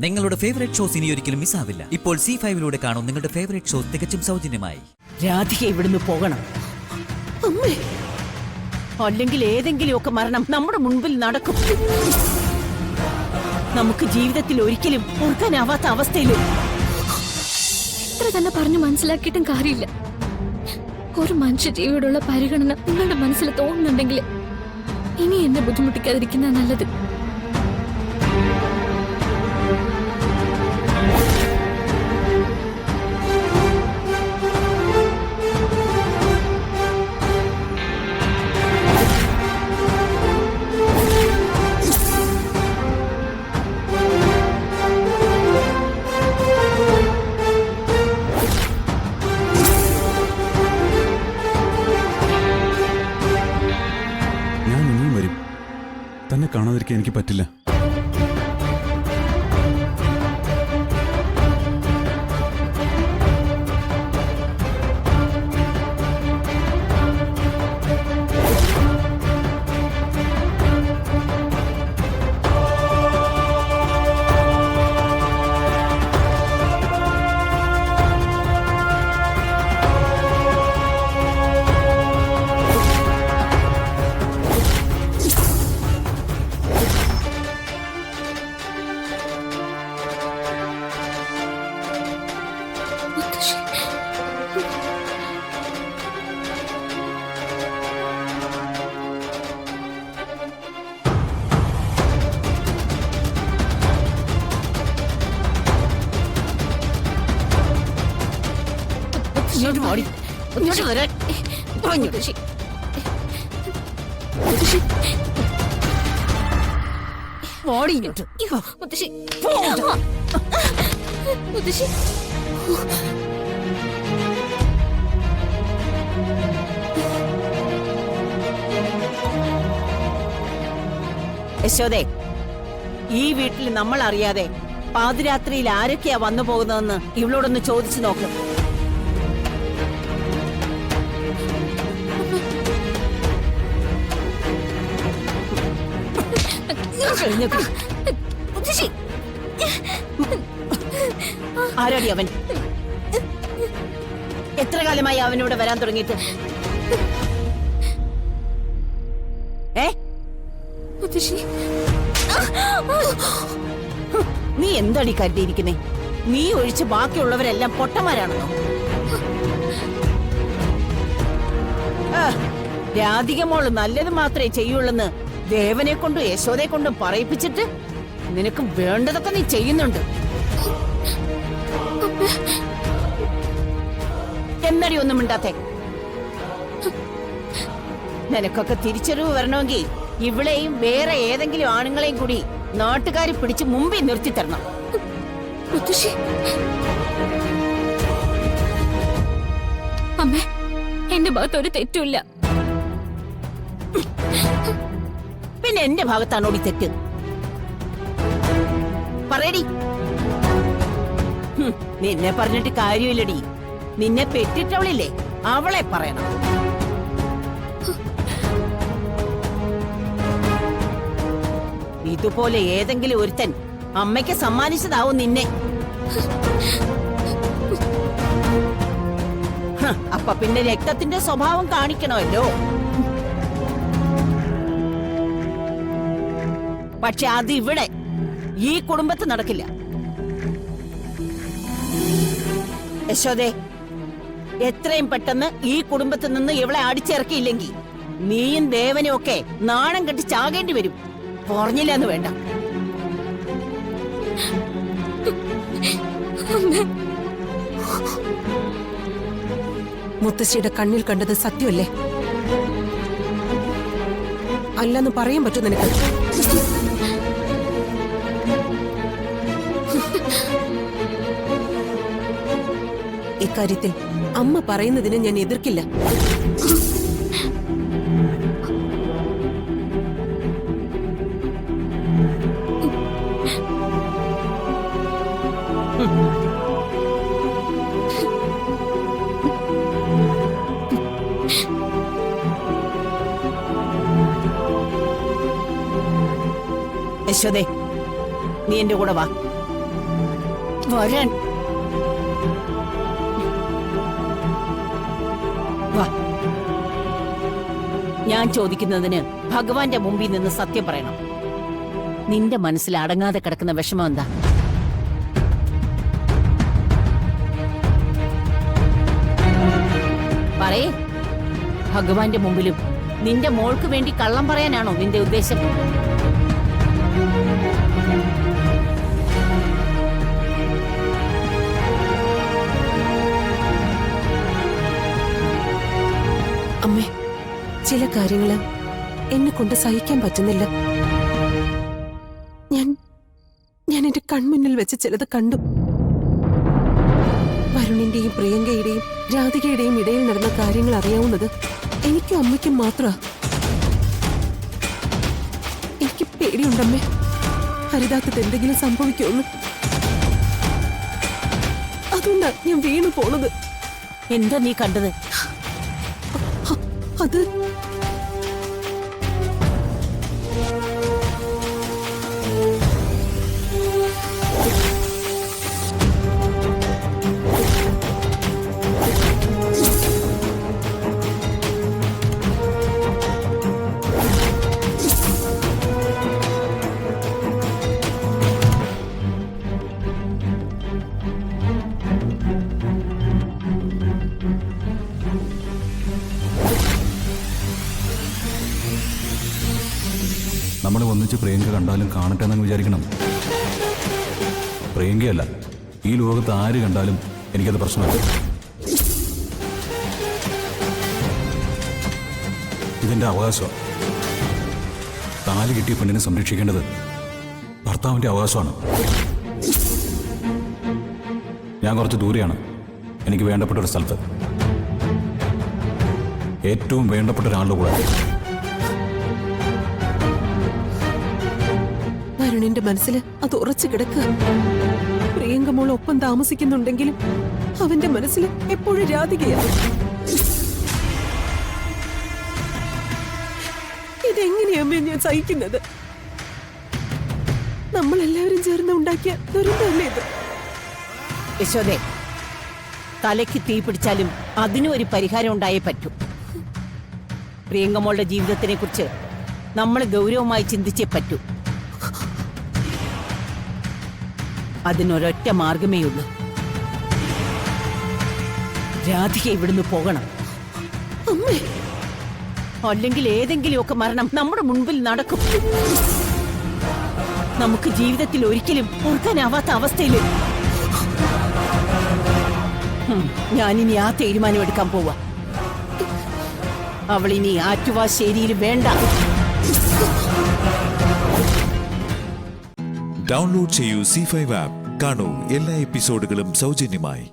നിങ്ങളുടെ favourite shows ഇനി ഒരിക്കലും മിസ്സാവില്ല. ഇപ്പോൾ C5 കാണും നിങ്ങളുടെ ഫേവറേറ്റ് ഷോസ് തികച്ചും സൗജന്യമായി. രാധിക ഇവിടുന്ന് പോകണം, അല്ലെങ്കിൽ ഏതെങ്കിലുമൊക്കെ മരണം നമ്മുടെ മുൻപിൽ നടക്കും. നമുക്ക് ജീവിതത്തിൽ ഒരിക്കലും ഓർക്കാനാവാത്ത അവസ്ഥയിലും. എത്ര തന്നെ പറഞ്ഞു മനസ്സിലാക്കിയിട്ടും കാര്യമില്ല. ഒരു മനുഷ്യജീവിയോടുള്ള പരിഗണന നിങ്ങളുടെ മനസ്സിൽ തോന്നുന്നുണ്ടെങ്കിൽ ഇനി എന്നെ ബുദ്ധിമുട്ടിക്കാതിരിക്കുന്ന നല്ലത്. തന്നെ കാണാതിരിക്കാൻ എനിക്ക് പറ്റില്ല. യശോദേ, ഈ വീട്ടിൽ നമ്മൾ അറിയാതെ പാതിരാത്രിയിൽ ആരൊക്കെയാ വന്നു പോകുന്നതെന്ന് ഇവളോടൊന്ന് ചോദിച്ചു നോക്ക്. ആരാടി അവൻ? എത്ര കാലമായി അവനോട് വരാൻ തുടങ്ങിയിട്ട്? നീ എന്താടി കരുതിയിരിക്കുന്നേ? നീ ഒഴിച്ച് ബാക്കിയുള്ളവരെല്ലാം പൊട്ടന്മാരാണെന്നോ? രാധിക മോള് നല്ലത് മാത്രമേ ചെയ്യുള്ളെന്ന് ദേവനെ കൊണ്ടും യശോദയെ കൊണ്ടും പറയിപ്പിച്ചിട്ട് നിനക്ക് വേണ്ടതൊക്കെ നീ ചെയ്യുന്നുണ്ട്. എന്നടി ഒന്നും മിണ്ടാത്തെ? നിനക്കൊക്കെ തിരിച്ചറിവ് വരണമെങ്കിൽ ഇവളെയും വേറെ ഏതെങ്കിലും ആണുങ്ങളെയും കൂടി നാട്ടുകാർ പിടിച്ച് മുമ്പിൽ നിർത്തി തരണം. അമ്മേ, എന്റെ ഭാഗത്ത് ഒരു തെറ്റുമില്ല. പിന്നെ എന്റെ ഭാഗത്താണോടി തെറ്റ്? പറയടി. നിന്നെ പറഞ്ഞിട്ട് കാര്യമില്ലടി. നിന്നെ പെറ്റിട്ടവളില്ലേ, അവളെ പറയണം. ഇതുപോലെ ഏതെങ്കിലും ഒരുത്തൻ അമ്മയ്ക്ക് സമ്മാനിച്ചതാവും നിന്നെ. അപ്പൊ പിന്നെ രക്തത്തിന്റെ സ്വഭാവം കാണിക്കണമല്ലോ. പക്ഷെ അത് ഇവിടെ ഈ കുടുംബത്ത് നടക്കില്ല. യശോദേ, എത്രയും പെട്ടെന്ന് ഈ കുടുംബത്തിൽ നിന്ന് ഇവളെ അടിച്ചിറക്കിയില്ലെങ്കിൽ നീയും ദേവനും ഒക്കെ നാണം കെട്ടി ചാകേണ്ടി വരും. പറഞ്ഞില്ലെന്ന് വേണ്ട. മുത്തശ്ശിയുടെ കണ്ണിൽ കണ്ടത് സത്യമല്ലേ? അല്ലെന്ന് പറയാൻ പറ്റും നിനക്ക്? ഇക്കാര്യത്തിൽ അമ്മ പറയുന്നതിന് ഞാൻ എതിർക്കില്ല. യശോദേ, നീ എന്റെ കൂടെ വാ. വരാൻ വാ. ഞാൻ ചോദിക്കുന്നതിന് ഭഗവാന്റെ മുമ്പിൽ നിന്ന് സത്യം പറയണം. നിന്റെ മനസ്സിൽ അടങ്ങാതെ കിടക്കുന്ന വിഷമം എന്താ? പറയേ. ഭഗവാന്റെ മുമ്പിലും നിന്റെ മോൾക്ക് വേണ്ടി കള്ളം പറയാനാണോ നിന്റെ ഉദ്ദേശം? അമ്മേ, ചില കാര്യങ്ങള് എന്നെ കൊണ്ട് സഹിക്കാൻ പറ്റുന്നില്ല. ഞാൻ എന്റെ കൺമുന്നിൽ വെച്ച് ചിലത് കണ്ടു. വരുണിന്റെയും പ്രിയങ്കയുടെയും രാധികയുടെയും ഇടയിൽ നടന്ന കാര്യങ്ങൾ അറിയാവുന്നത് എനിക്കും അമ്മയ്ക്കും മാത്രമാ. എനിക്ക് പേടിയുണ്ടമ്മേ, ഹരിതാത്തത് എന്തെങ്കിലും സംഭവിക്കുമെന്ന്. അതുകൊണ്ടാ ഞാൻ വീണു പോണത്. എന്താ നീ കണ്ടത്? അത് നമ്മൾ ഒന്നിച്ച് പ്രിയങ്ക കണ്ടാലും കാണട്ടെ എന്നങ്ങ് വിചാരിക്കണം. പ്രിയങ്കയല്ല, ഈ ലോകത്ത് ആര് കണ്ടാലും എനിക്കത് പ്രശ്നമല്ല. ഇതെന്റെ അവകാശമാണ്. താലി കിട്ടിയ പെണ്ണിനെ സംരക്ഷിക്കേണ്ടത് ഭർത്താവിന്റെ അവകാശമാണ്. ഞാൻ കുറച്ച് ദൂരെയാണ്, എനിക്ക് വേണ്ടപ്പെട്ട ഒരു സ്ഥലത്ത്, ഏറ്റവും വേണ്ടപ്പെട്ട ഒരാളുടെ കൂടെ. വരുണിന്റെ മനസ്സിൽ അത് ഉറച്ചു കിടക്കുക. പ്രിയങ്ക മോൾ ഒപ്പം താമസിക്കുന്നുണ്ടെങ്കിലും അവന്റെ മനസ്സിൽ എപ്പോഴും രാധികയാണ്. ഇതെങ്ങനെയമ്മേ ഞാൻ സഹിക്കുന്നത്? നമ്മളെല്ലാവരും ചേർന്ന് ഉണ്ടാക്കിയ ദുരന്തമല്ലേ ഇത്? യശോദേ, തലയ്ക്ക് തീ പിടിച്ചാലും അതിനും ഒരു പരിഹാരം ഉണ്ടായേ പറ്റൂ. പ്രിയങ്കമോളുടെ ജീവിതത്തിനെ കുറിച്ച് നമ്മൾ ഗൗരവമായി ചിന്തിച്ചേ പറ്റൂ. അതിനൊരൊറ്റ മാർഗമേ ഉള്ളൂ. രാധിക ഇവിടുന്ന് പോകണം. അമ്മേ, അല്ലെങ്കിൽ ഏതെങ്കിലുമൊക്കെ മരണം നമ്മുടെ മുൻപിൽ നടക്കും. നമുക്ക് ജീവിതത്തിൽ ഒരിക്കലും ഓർക്കാനാവാത്ത അവസ്ഥയിൽ ഞാനിനി ആ തീരുമാനം എടുക്കാൻ പോവാ. അവളിനി ആറ്റുവാശ്ശേരിയിൽ വേണ്ട. ഡൗൺലോഡ് ചെയ്യൂ C5 ആപ്പ്. കാണൂ എല്ലാ എപ്പിസോഡുകളും സൗജന്യമായി.